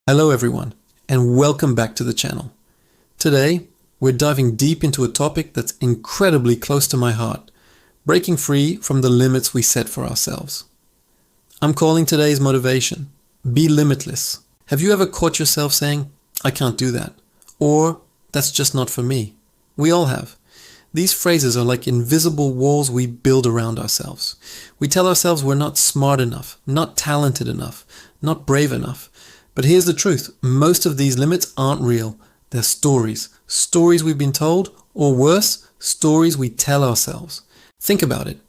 Hello everyone, and welcome back to the channel. Today, we're diving deep into a topic that's incredibly close to my heart, breaking free from the limits we set for ourselves. I'm calling today's motivation, be limitless. Have you ever caught yourself saying, I can't do that, or that's just not for me? We all have. These phrases are like invisible walls we build around ourselves. We tell ourselves we're not smart enough, not talented enough, not brave enough. But here's the truth, most of these limits aren't real. They're stories we've been told, or worse, stories we tell ourselves. Think about it.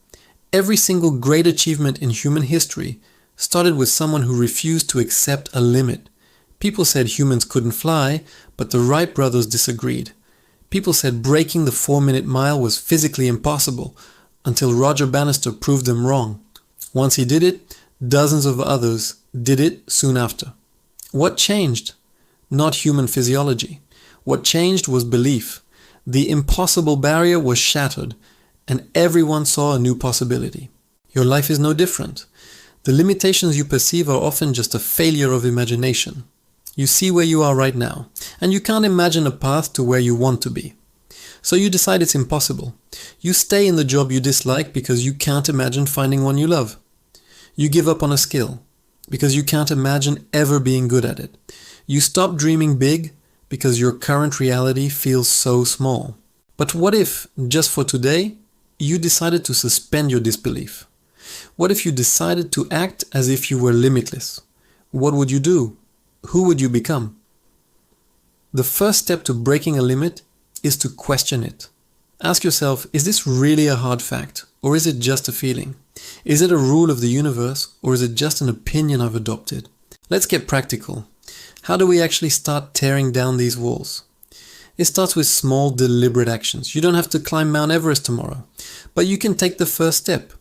Every single great achievement in human history started with someone who refused to accept a limit. People said humans couldn't fly, but the Wright brothers disagreed. People said breaking the 4-minute mile was physically impossible, until Roger Bannister proved them wrong. Once he did it, dozens of others did it soon after. What changed? Not human physiology. What changed was belief. The impossible barrier was shattered, and everyone saw a new possibility. Your life is no different. The limitations you perceive are often just a failure of imagination. You see where you are right now, and you can't imagine a path to where you want to be. So you decide it's impossible. You stay in the job you dislike because you can't imagine finding one you love. You give up on a skill because you can't imagine ever being good at it. You stop dreaming big because your current reality feels so small. But what if, just for today, you decided to suspend your disbelief? What if you decided to act as if you were limitless? What would you do? Who would you become? The first step to breaking a limit is to question it. Ask yourself, is this really a hard fact, or is it just a feeling? Is it a rule of the universe, or is it just an opinion I've adopted? Let's get practical. How do we actually start tearing down these walls? It starts with small, deliberate actions. You don't have to climb Mount Everest tomorrow, but you can take the first step.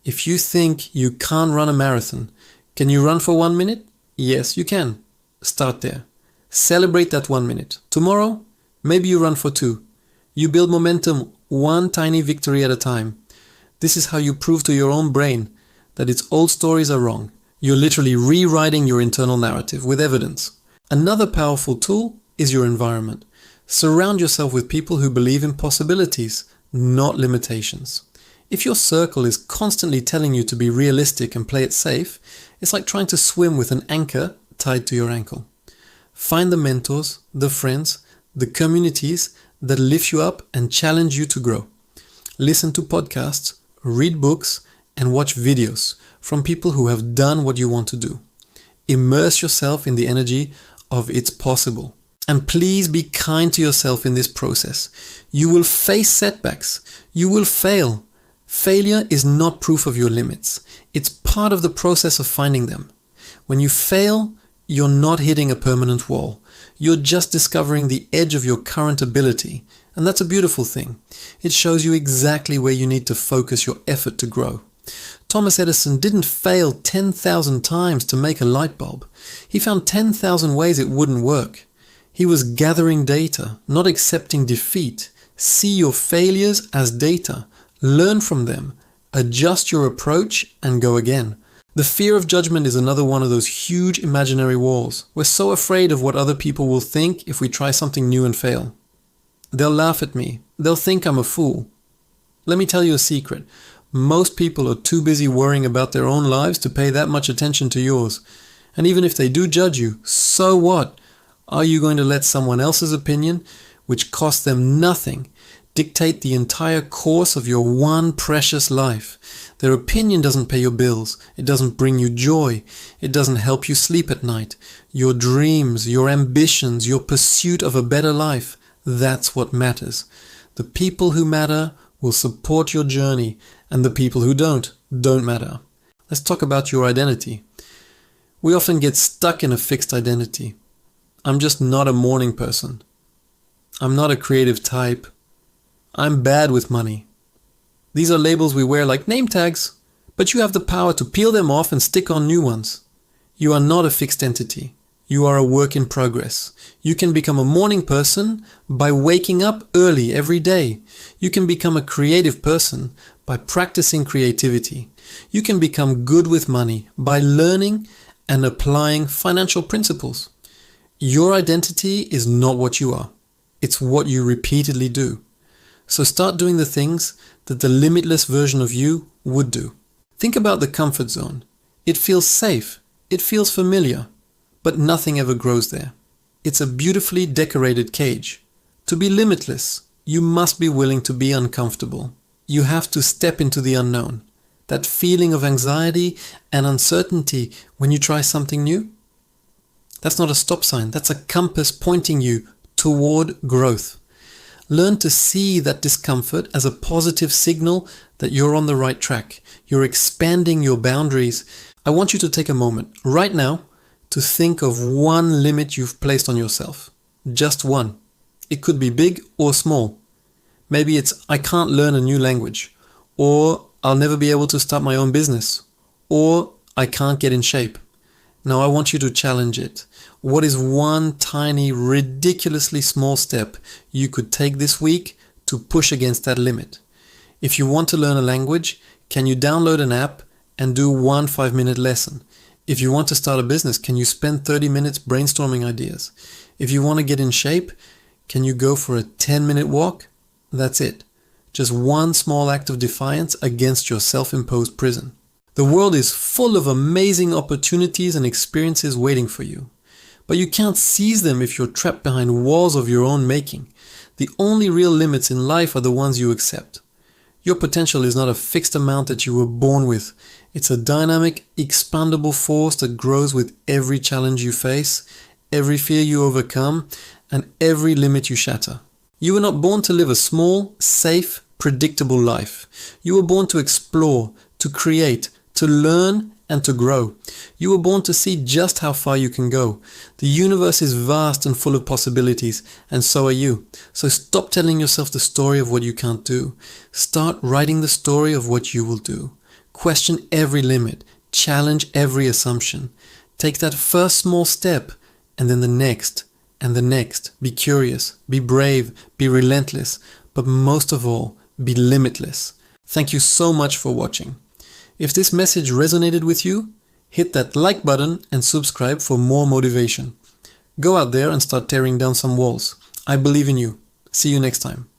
If you think you can't run a marathon, can you run for 1 minute? Yes, you can. Start there. Celebrate that 1 minute. Tomorrow, maybe you run for 2. You build momentum one tiny victory at a time. This is how you prove to your own brain that its old stories are wrong. You're literally rewriting your internal narrative with evidence. Another powerful tool is your environment. Surround yourself with people who believe in possibilities, not limitations. If your circle is constantly telling you to be realistic and play it safe, it's like trying to swim with an anchor tied to your ankle. Find the mentors, the friends, the communities that lift you up and challenge you to grow. Listen to podcasts, read books, and watch videos from people who have done what you want to do. Immerse yourself in the energy of it's possible. And please be kind to yourself in this process. You will face setbacks. You will fail. Failure is not proof of your limits. It's part of the process of finding them. When you fail, you're not hitting a permanent wall. You're just discovering the edge of your current ability. And that's a beautiful thing. It shows you exactly where you need to focus your effort to grow. Thomas Edison didn't fail 10,000 times to make a light bulb. He found 10,000 ways it wouldn't work. He was gathering data, not accepting defeat. See your failures as data. Learn from them. Adjust your approach and go again. The fear of judgment is another one of those huge imaginary walls. We're so afraid of what other people will think if we try something new and fail. They'll laugh at me. They'll think I'm a fool. Let me tell you a secret. Most people are too busy worrying about their own lives to pay that much attention to yours. And even if they do judge you, so what? Are you going to let someone else's opinion, which costs them nothing, dictate the entire course of your one precious life? Their opinion doesn't pay your bills. It doesn't bring you joy. It doesn't help you sleep at night. Your dreams, your ambitions, your pursuit of a better life, that's what matters. The people who matter will support your journey, and the people who don't matter. Let's talk about your identity. We often get stuck in a fixed identity. I'm just not a morning person. I'm not a creative type. I'm bad with money. These are labels we wear like name tags, but you have the power to peel them off and stick on new ones. You are not a fixed entity. You are a work in progress. You can become a morning person by waking up early every day. You can become a creative person by practicing creativity. You can become good with money by learning and applying financial principles. Your identity is not what you are. It's what you repeatedly do. So start doing the things that the limitless version of you would do. Think about the comfort zone. It feels safe. It feels familiar. But nothing ever grows there. It's a beautifully decorated cage. To be limitless, you must be willing to be uncomfortable. You have to step into the unknown. That feeling of anxiety and uncertainty when you try something new. That's not a stop sign. That's a compass pointing you toward growth. Learn to see that discomfort as a positive signal that you're on the right track. You're expanding your boundaries. I want you to take a moment right now to think of one limit you've placed on yourself. Just one. It could be big or small. Maybe it's, I can't learn a new language, or I'll never be able to start my own business, or I can't get in shape. Now I want you to challenge it. What is one tiny, ridiculously small step you could take this week to push against that limit? If you want to learn a language, can you download an app and do one 5-minute lesson? If you want to start a business, can you spend 30 minutes brainstorming ideas? If you want to get in shape, can you go for a 10-minute walk? That's it. Just one small act of defiance against your self-imposed prison. The world is full of amazing opportunities and experiences waiting for you. But you can't seize them if you're trapped behind walls of your own making. The only real limits in life are the ones you accept. Your potential is not a fixed amount that you were born with. It's a dynamic, expandable force that grows with every challenge you face, every fear you overcome, and every limit you shatter. You were not born to live a small, safe, predictable life. You were born to explore, to create, to learn, and to grow. You were born to see just how far you can go. The universe is vast and full of possibilities, and so are you. So stop telling yourself the story of what you can't do. Start writing the story of what you will do. Question every limit. Challenge every assumption. Take that first small step, and then the next, and the next. Be curious, be brave, be relentless, but most of all, be limitless. Thank you so much for watching. If this message resonated with you, hit that like button and subscribe for more motivation. Go out there and start tearing down some walls. I believe in you. See you next time.